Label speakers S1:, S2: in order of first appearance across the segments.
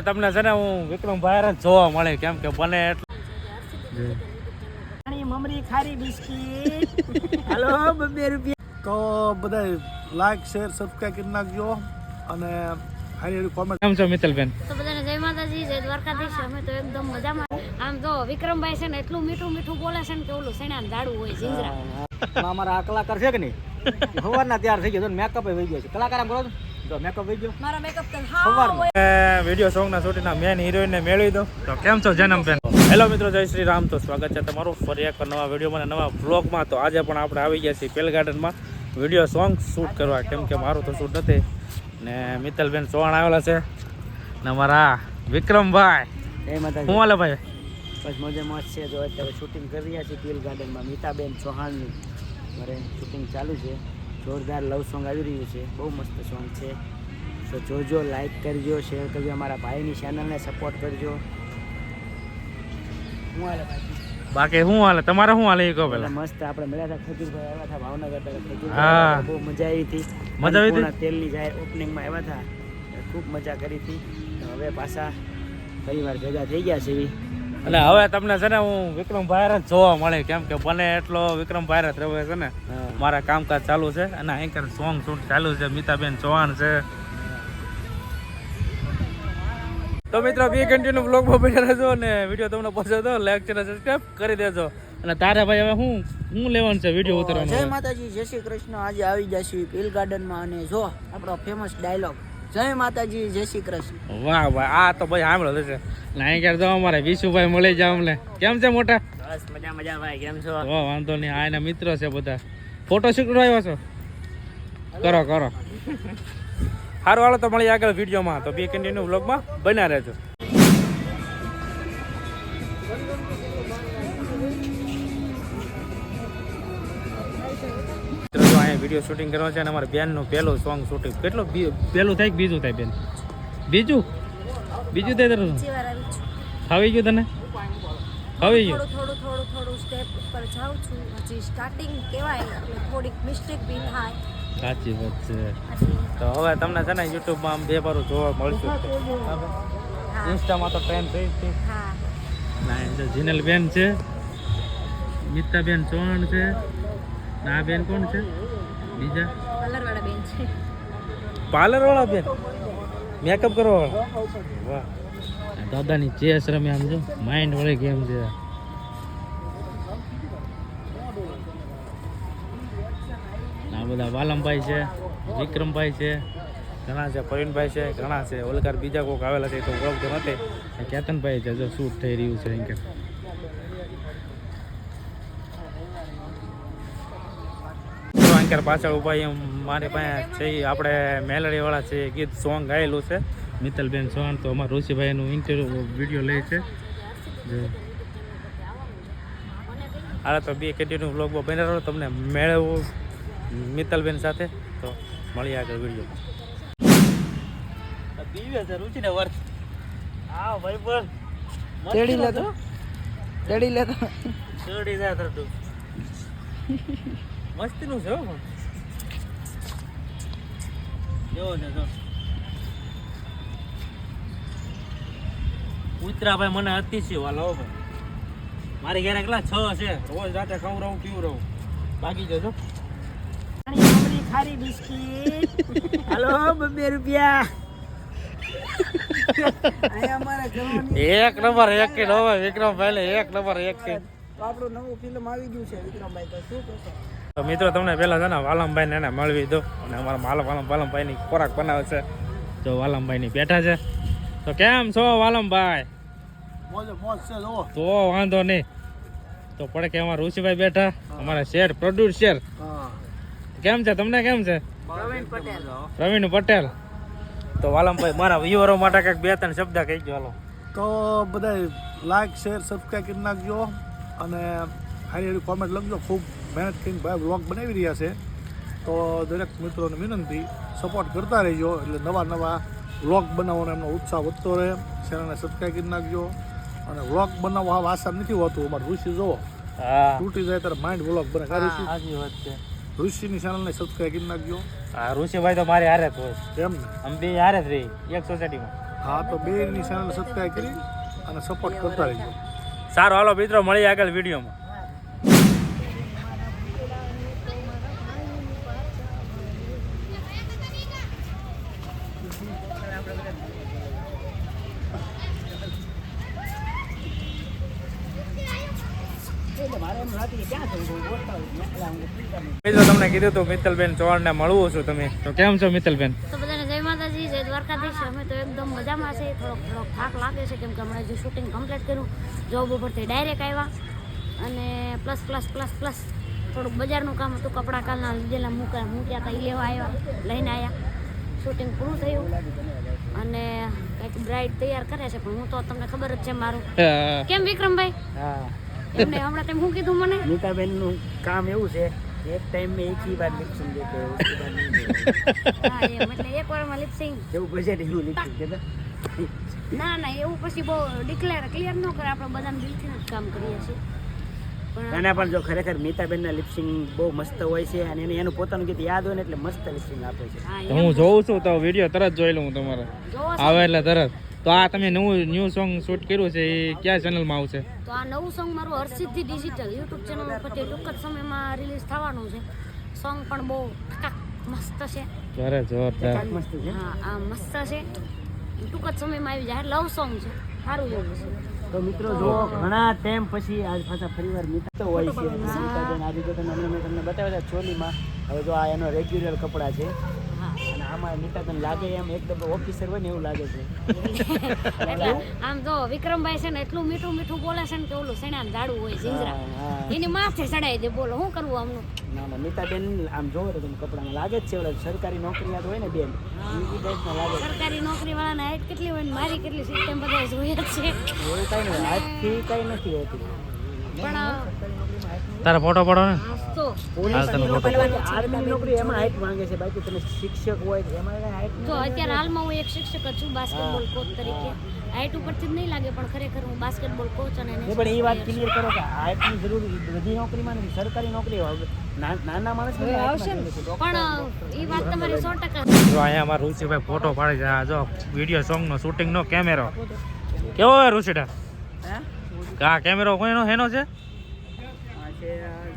S1: તમને છે ને હું વિક્રમભાઈ જ જોવા મળે કેમ કે બને
S2: મમરી ખારી બિસ્કિટ હાલો 2 રૂપિયા
S3: તો બધા લાઈક શેર સબસ્ક્રાઇબ કરી નાખજો અને હારી કોમેન્ટ.
S1: કેમ છો મિત્તલબેન?
S4: તો બધાને જય માતાજી, જય દ્વારકાધીશ. અમે તો એકદમ મજામાં. આમ જો વિક્રમભાઈ છે ને એટલું મીઠું મીઠું બોલે છે ને કે ઓલું સેણાનું ઝાડું હોય જીંજરા.
S2: અમારા આ કલાકાર છે કે નહીં સવારના તૈયાર થઈ ગયો મેકઅપ વહી ગયો છે. કલાકાર આમ કરો તો મેકઅપ વહી ગયો
S4: મારો મેકઅપ તો
S1: વિડીયો સોંગના શૂટિંગના મેન હિરોઈનને મેળવી દો. તો કેમ છો જનમબેન? હેલો મિત્રો, જય શ્રી રામ. તો સ્વાગત છે તમારું ફરી એક નવા વિડીયોમાં અને નવા વ્લોગમાં. તો આજે પણ આપણે આવી ગયા છીએ પેલ ગાર્ડનમાં વિડીયો સોંગ શૂટ કરવા, કેમ કે મારું તો શૂટ નથી ને મિત્તલબેન ચૌહાણ આવેલા છે ને અમારા વિક્રમભાઈ.
S2: એ માતા
S1: શું હાલે ભાઈ?
S2: બસ મજે મોજ છે. જો અત્યારે શૂટિંગ કરી રહ્યા છીએ પેલ ગાર્ડનમાં. મીતાબેન ચૌહાણની મારે શૂટિંગ ચાલુ છે. જોરદાર લવ સોંગ આવી રહ્યું છે, બહુ મસ્ત સોંગ છે. તો જોજો, લાઈક કરજો, શેર કરજો, અમારા ભાઈની ચેનલને સપોર્ટ કરજો. શું હાલે ભાઈ?
S1: બાકી શું હાલે તમારે? શું હાલે એ કહો પેલા.
S2: મસ્ત આપણે મળ્યા હતા, ખજૂરભાઈ આવ્યા હતા ભાવનગર.
S1: હા,
S2: બહુ મજા આવી હતી.
S1: મજા આવી હતી.
S2: તેલની જાહેર ઓપનિંગમાં આવ્યા હતા, ખૂબ મજા કરી હતી. હવે પાછા પરિવાર ભેગા થઈ ગયા છે.
S1: અને હવે તમને છે ને હું વિક્રમભાઈ જ જોવા મળે કેમ કે બને એટલો વિક્રમભાઈ જ રહે છે ને. મારા કામકાજ ચાલુ છે અને એન્કર સોંગ શૂટ ચાલુ છે. મીતાબેન ચૌહાણ છે. તો મિત્રો બી કન્ટિન્યુ બ્લોગમાં બેઠા રહેજો અને વિડીયો તમને પસંદ તો લાઈક ચેનલ સબસ્ક્રાઇબ કરી દેજો. અને તારે ભાઈ હવે હું લેવાનું છે વિડીયો ઉતારવાનો?
S2: જય માતાજી, જય શ્રી કૃષ્ણ. આજે આવી જશે પેલ ગાર્ડનમાં અને જો આપણો ફેમસ ડાયલોગ જય માતાજી, જય શ્રી કૃષ્ણ.
S1: વાહ ભાઈ, આ તો ભાઈ સાંભળો છે. અહીં ક્યારે જો અમારે વિશુભાઈ મળી જાવ અમને. કેમ છે મોટા?
S2: બસ મજા મજા ભાઈ, કેમ છો?
S1: વાંધો નહીં. આ એના મિત્ર છે બધા. ફોટો શૂટ આવ્યા છો? કરો કરો. સારું, હાલો તો મળી આગળ વિડીયોમાં. તો બી કન્ટિન્યુ વ્લોગમાં બન્યા રહેજો. અહીંયા વિડીયો શૂટિંગ કરવાનું છે અને અમારા બેનનું પહેલું સોંગ શૂટિંગ. કેટલું પહેલું થાય કે બીજું થાય બેન? બીજું થાય તારું? ફાવી ગયું તને? ફાવી ગયું?
S4: થોડું સ્ટેપ ઉપર જાઉં છું. હજી સ્ટાર્ટિંગ કહેવાય એટલે થોડીક મિસ્ટેક બી થાય.
S1: સાચી વાત છે. તો હવે તમને છે ને યુટ્યુબમાં આમ બે બારું જોવા મળશું. ઇન્સ્ટામાં તો ટ્રેન્ડ થઈ હતી.
S4: હા,
S1: ના, જીનલ બેન છે, મિતાબેન ચૌહાણ છે, ના બેન કોણ છે બીજા?
S4: કલરવાળા બેન છે.
S1: પાર્લર વાળા બેન, મેકઅપ કરવા વાળા. વાહ, દાદાની ચેસ રમે આમ જો, માઇન્ડ વાળી ગેમ છે. આ બધા વાલમભાઈ છે, વિક્રમભાઈ છે, ઘણા છે, પ્રવીણભાઈ છે, ઘણા છે. ઓલકાર બીજા કોઈક આવેલા છે તો ઓળખતો નથી. કેતનભાઈ છે, જો શૂટ થઈ રહ્યું છે એમ કે. પાછળ ઉભા એમ મારી પાસે છે આપણે મેલડી વાળા છે, ગીત સોંગ ગાયેલું છે મિત્તલબેન ચૌહાણ. તો અમારા ઋષિભાઈનું ઇન્ટરવ્યુ વિડીયો લે છે. હાલ તો બી કન્ટિન્યુ વ્લોગમાં બન્યા રહો, તમને મેળવવું મિત્તલબેન સાથે. તો મળીએ આગળ વિડીયો. રુચિને વર્ક હા ભાઈ પણ
S2: તેડી લેતો તેડી
S1: જાય તું. મસ્તીનું છે હો પણ. જોવો છે જો ઉતરા ભાઈ મને અતિશય વાલો હો ભાઈ. મારી ઘરે કેટલા 6 છે. રોજ રાતે ખવડાવું પીવડાવું. બાકી જજો
S2: મમરી ખારી બિસ્કિટ હાલો 2 રૂપિયા. અહીંયા અમારા ઘરવાની
S1: એક નંબર એક કે નવો વિક્રમભાઈ એક નંબર એક કે.
S2: તો આપણું નવું ફિલ્મ આવી ગયું છે વિક્રમભાઈ, તો શું કહેશો?
S1: તો મિત્રો તમને પહેલાં છે ને વાલમભાઈને એને મળવી દો. અને અમારા વાલમભાઈની ખોરાક બનાવે છે. જો વાલમભાઈની બેઠા છે. તો કેમ છો વાલમભાઈ?
S3: મોજ છે જો.
S1: તો વાંધો નહીં. તો પડે કે અમારા ઋષિભાઈ બેઠા, અમારા શેર પ્રોડ્યુસર.
S3: હા,
S1: કેમ છે તમને? કેમ છે? પ્રવીણ પટેલ. તો વાલમભાઈ મારા વ્યુઅરો માટે કંઈક 2-3 શબ્દ કહી ગયો. હાલો
S3: તો બધા લાઈક શેર સબસ્ક્રાઇબ કરી નાખજો અને હારી કોમેન્ટ લખજો. ખૂબ મહેનત કરીને ભાઈ વ્લોગ બનાવી રહ્યા છે. તો દરેક મિત્રોને વિનંતી સપોર્ટ કરતા રહેજો, એટલે નવા વ્લોગ બનાવવાનો એમનો ઉત્સાહ વધતો રહે. ચેનલને સબસ્ક્રાઇબ કરી નાખજો. અને વ્લોગ બનાવવા આસાન નથી હોતું. અમારે ઋષિ જોવો
S1: હા,
S3: તૂટી જાય ત્યારે માઇન્ડ વ્લોગ બને.
S1: સાચી વાત છે.
S3: ઋષિની ચેનલને સબસ્ક્રાઇબ કરી નાખજો.
S1: હા, ઋષિભાઈ તો મારી હારે જ હોય.
S3: કેમ ને?
S1: અમે બે હારે જ રહી એક સોસાયટીમાં.
S3: હા તો બેની ચેનલ સબસ્ક્રાઈબ કરી અને સપોર્ટ કરતા રહેજો.
S1: સારું હાલો મિત્રો મળીએ આગળ વિડીયોમાં. મિત્રો તમને કીધું હતું મિત્તલબેન ચૌહાણને મળવું છું તમે, તો કેમ છો મિત્તલબેન?
S4: તો બધાને જય માતાજી, જય દ્વારકાધીશ. અમે તો એકદમ મજામાં છે. થોડોક થાક લાગે છે કેમ કે હમણાં જે શૂટિંગ કમ્પ્લીટ કર્યું, જોબ ઉપરથી ડાયરેક્ટ આવ્યા અને પ્લસ થોડુંક બજારનું કામ હતું. કપડાં કાલના લીધેલા મૂક્યા હતા, એ લેવા આવ્યા, લઈને આવ્યા. શૂટિંગ પૂરું થયું અને કંઈક બ્રાઇડ તૈયાર કરે છે, પણ હું તો તમને ખબર જ છે મારું. કેમ વિક્રમભાઈ?
S2: હા,
S4: એમને હમણાં તેમ શું કીધું મને?
S2: નીતાબેનનું કામ એવું છે, એક ટાઈમ મેં એક ही बार लिपसिंग देते हैं, उसके बाद नहीं देते.
S4: હા એમ, એટલે એક વારમાં લિપસિંગ.
S2: જેવું બજેટ એવું लिपसिंग દેતા.
S4: ના એવું પછી બહુ ક્લિયર ન કરે. આપણે બધાને દિલથી જ કામ કરીએ છીએ.
S2: આના પણ જો ખરેખર મીતાબેનના લિપસિંગ બહુ મસ્ત હોય છે અને એને એનું પોતાનું ગીત યાદ હોય ને એટલે મસ્ત લિપસિંગ આપે છે.
S4: હા,
S1: તો હું જોઉં છું તો વિડીયો તરત જોઈ લઉં તમારે
S4: જોવો છો?
S1: આવે એટલે તરત. તો આ તમે ન્યૂ સોંગ શૂટ કર્યું છે એ કયા ચેનલમાં આવશે?
S4: તો આ નવું સોંગ મારું હરસિદ્ધિ ડિજિટલ યુટ્યુબ ચેનલ ઉપરથી ટૂંક જ સમયમાં રિલીઝ થવાનું છે. સોંગ પણ બહુ મસ્ત છે.
S1: અરે જોરદાર.
S2: મસ્ત છે.
S4: હા આ મસ્ત છે. ટૂંક જ સમયમાં આવી જાય. લવ સોંગ છે, સારું એવું છે.
S2: તો મિત્રો જો ઘણા ટાઈમ પછી આજ પાછા ફરીવાર મિત્ર હોય છે અને મીતાબેન આજે જો મેં તમને બતાવ્યા હતા ચોલીમાં, હવે જો આ એનો રેગ્યુલર કપડાં છે અને આમાં નીતાબેન લાગે એમ એકદમ ઓફિસર હોય ને એવું લાગે છે.
S4: એટલે આમ જો વિક્રમભાઈ છે ને એટલું મીઠું બોલે છે ને કે ઓલું સણાનું ઝાડું હોય જીંજરા,
S2: હા.
S4: એની માથે ચડાવી દે. બોલો શું કરવું આમનું?
S2: ના નીતાબેન આમ જોવો તો તમે કપડામાં લાગે જ છે ઓલા સરકારી નોકરીયાત હોય ને બેન એ ટાઈપના લાગે છે.
S4: સરકારી નોકરી વાળાને હાઈટ કેટલી હોય ને મારી કેટલી સિસ્ટમ બધા જોઈએ જ છે.
S2: એવું કઈ નહીં, આજથી કઈ નથી હોતું.
S4: પણ
S1: તારા ફોટો પડો ને.
S4: તો
S2: પોલીસની નોકરી હોય, આર્મીની નોકરી એમાં હાઈટ માંગે છે, બાકી તમે શિક્ષક હોય તો એમાં કઈ હાઈટ
S4: જો અત્યારે હાલમાં હું એક શિક્ષક જ છું બાસ્કેટબોલ કોચ તરીકે. હાઈટ ઉપરથી જ નહીં લાગે પણ ખરેખર હું બાસ્કેટબોલ કોચ અને
S2: નહીં. પણ એ વાત ક્લિયર કરો કે હાઈટની જરૂર બધી નોકરીમાં નથી, સરકારી નોકરી હોય નાના માણસ આવશે ને
S4: પણ એ વાત તમારી 100%.
S1: જો અહીંયા અમારા ઋષિભાઈ ફોટો પાડે છે. આ જો વિડીયો સોંગનો શૂટિંગનો કેમેરો કેવો હોય ઋષિડા? આ કેમેરો કોઈનો હેનો છે?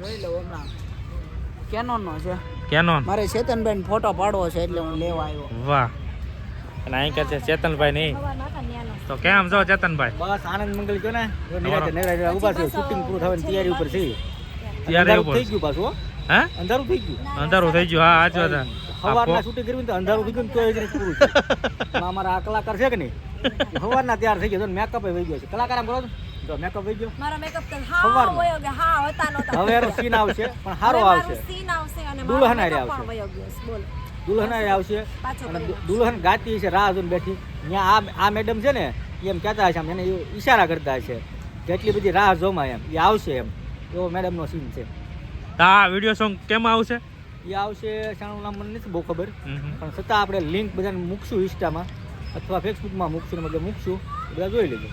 S2: જોઈ લો હમણાં કેનોનનો છે.
S1: કેનોન.
S2: મારે ચેતનભાઈ ફોટો પાડવો છે એટલે હું લેવા આવ્યો.
S1: વાહ. અને અહીં કે છે ચેતનભાઈ નહીં. તો કેમ છો ચેતનભાઈ?
S2: બસ આનંદ મંગલ કયો ને નિરાતે નિરાતે ઉભા છે. શૂટિંગ પૂરું થવાની તૈયારી ઉપર છે.
S1: તૈયારી ઉપર
S2: થઈ ગયું પાછું.
S1: હે?
S2: અંધારું થઈ ગયું.
S1: અંધારું થઈ ગયું. હા સાચી વાત.
S2: સવારના શૂટિંગ કર્યું તો અંધારું થઈ ગયું તો એ જ રીતે પૂરું થયું. અમારા આ કલાકાર છે કે નહીં, સવારના તૈયાર થઈ ગયો, મેકઅપ વહી ગયો છે. કલાકાર આમ કરો તો મેકઅપ વહી ગયો.
S5: મારો મેકઅપ તો
S2: સવારમાં.
S5: હા વયો ગયો. હા હતા નહોતા.
S2: હવે એનો સીન આવશે પણ સારો
S5: હવે
S2: આવશે.
S5: મારું સીન આવશે અને
S2: દુલ્હન
S5: મારો
S2: હારે
S5: makeup
S2: આવશે.
S5: પણ વયો ગયો છે. બોલો
S2: દુલ્હન હારે આવશે
S5: પાછો
S2: અને
S5: કર્યો.
S2: દુલ્હન ગાતી છે, રાહ જોઈને બેઠી. ત્યાં આ મેડમ છે ને એમ કહેતા હશે, એને ઈશારા કરતા હશે કે એટલી બધી રાહ જોમાં એમ એ આવશે એમ. એવો મેડમનો સીન છે.
S1: આ વિડીયો સોંગ કેમ આવશે?
S2: એ આવશે શાનું નામ મને નથી બહુ ખબર,
S1: હમ.
S2: પણ છતાં આપણે લિંક બધાને મૂકશું ઇન્સ્ટામાં અથવા ફેસબુકમાં મૂકશું ને બધે મૂકશું, બધા જોઈ લેજો.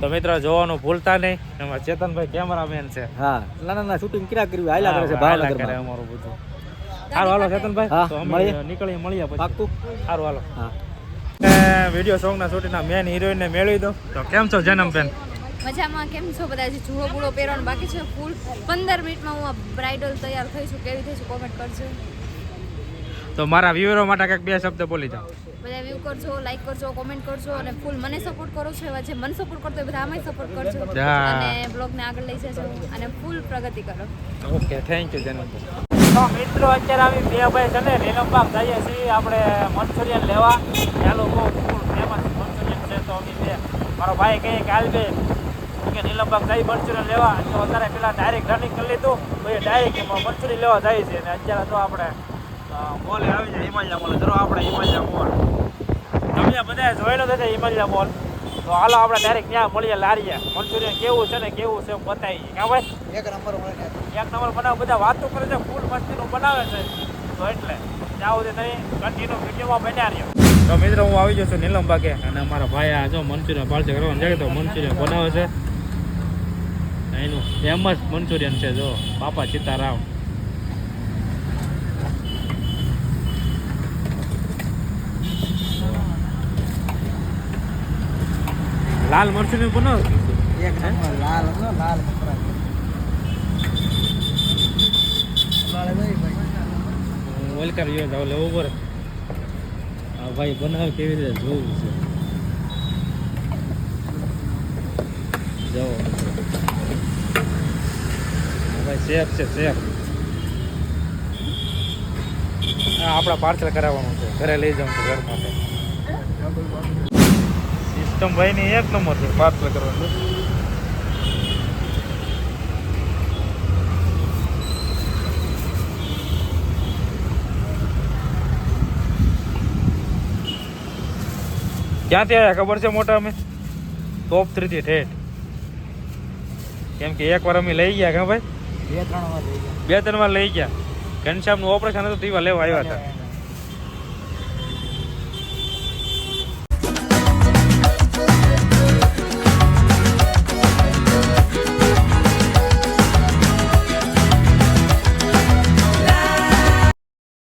S1: તો મિત્રો જોવાનું ભૂલતા નહીં. એમાં ચેતનભાઈ કેમેરામેન છે.
S2: હા નાના શૂટિંગ કર્યા કર્યું હાલ્યા કરે છે
S1: હાલા કરે
S2: ભાવનગરમાં.
S1: અમારું બધું. સારું હાલો ચેતનભાઈ.
S2: હા,
S1: તો અમે
S2: મળીએ.
S1: મળીએ પછી.
S2: પાક્કું.
S1: સારું હાલો.
S2: હા
S1: વિડીયો સોંગના શૂટિંગના મેન હિરોઈનને મેળવી દો. તો કેમ છો જનમબેન?
S5: મજામાં કેમ છો બધા? જે જુઓ બુડો પહેરવાનું બાકી છે ફૂલ 15 મિનિટમાં હું આ બ્રાઇડલ તૈયાર થઈ છું. કેવી થઈ છું કોમેન્ટ કરજો.
S1: તો મારા વ્યુઅરો માટે કંઈક બે શબ્દ બોલી જાઓ.
S5: બધા વ્યૂ કરજો, લાઈક કરજો, કોમેન્ટ કરજો અને ફૂલ મને સપોર્ટ કરો છો એવા જે મને સપોર્ટ કરતો એ બધા આમાંય સપોર્ટ કરજો
S1: હા.
S5: અને બ્લોગને આગળ લઈ જજો અને ફૂલ પ્રગતિ કરો.
S1: ઓકે થેન્ક યુ જનમબેન. તો મિત્રો અત્યારે આવી બે ભાઈ છે ને નીલમબાગ જઈએ છીએ આપણે મંચુરિયન લેવા. ચાલો બહુ ફૂલ ફેમસ મંચુરિયન છે. તો અમે બે મારો ભાઈ કહે કે હાલ બે કે નીલમબાગ જઈ મંચુરિયન લેવા. તો અત્યારે પેલા ડાયરેક્ટ રનિંગ કરી લીધું તો એ ડાયરેક્ટ મંચુરિયન લેવા જાય છે. અને અત્યારે તો આપણે મોલે આવી જાય હિમાલયા મોલ. ચલો આપણે હિમાલયા મોલ તમે બધા જોયેલો થશે હિમાલયા મોલ. તો હાલો આપણે ડાયરેક્ટ ત્યાં મળીએ લારીએ. મંચુરિયન કેવું છે ને કેવું છે બતાવીએ. ક્યાં ભાઈ? એક નંબર બનાવે. બધા વાતો કરે છે, ફૂલ મસ્તીનું બનાવે છે. તો એટલે ત્યાં સુધી તમે કન્ટિન્યુ વિડીયોમાં બન્યા રહ્યો. તો મિત્રો હું આવી જશું નીલમબાગે અને અમારા ભાઈ આ જો મંચુરિયન પાર્સલ કરવાનું જાય તો મંચુરિયન બનાવે છે. એનું ફેમસ મંચુરિયન છે જો બાપા સીતારામ. લાલ મરચું ને બનાવો
S2: એક નંબર લાલ હતો લાલ મકરા લાલ ભાઈ
S1: વેલકમ યુ જાવ લેવો પર આ ભાઈ બનાવ કેવી રીતે જોવું છે જાઓ ભાઈ શેફ છે શેફ આપણા પાર્સલ કરાવવાનું છે ઘરે લઈ જવાનું છે ઘર માટે સિસ્ટમ ભાઈની એક નંબર છે પાર્સલ કરવાનું ક્યાંથી આવ્યા ખબર છે મોટા અમે ટોપ 3 થી ઠેઠ કેમ કે એકવાર અમે લઈ ગયા કે ભાઈ
S2: 2-3 વાર લઈ ગયા
S1: 2-3 વાર લઈ ગયા ઘનશ્યામનું ઓપરેશન હતું તેવા લેવા આવ્યા હતા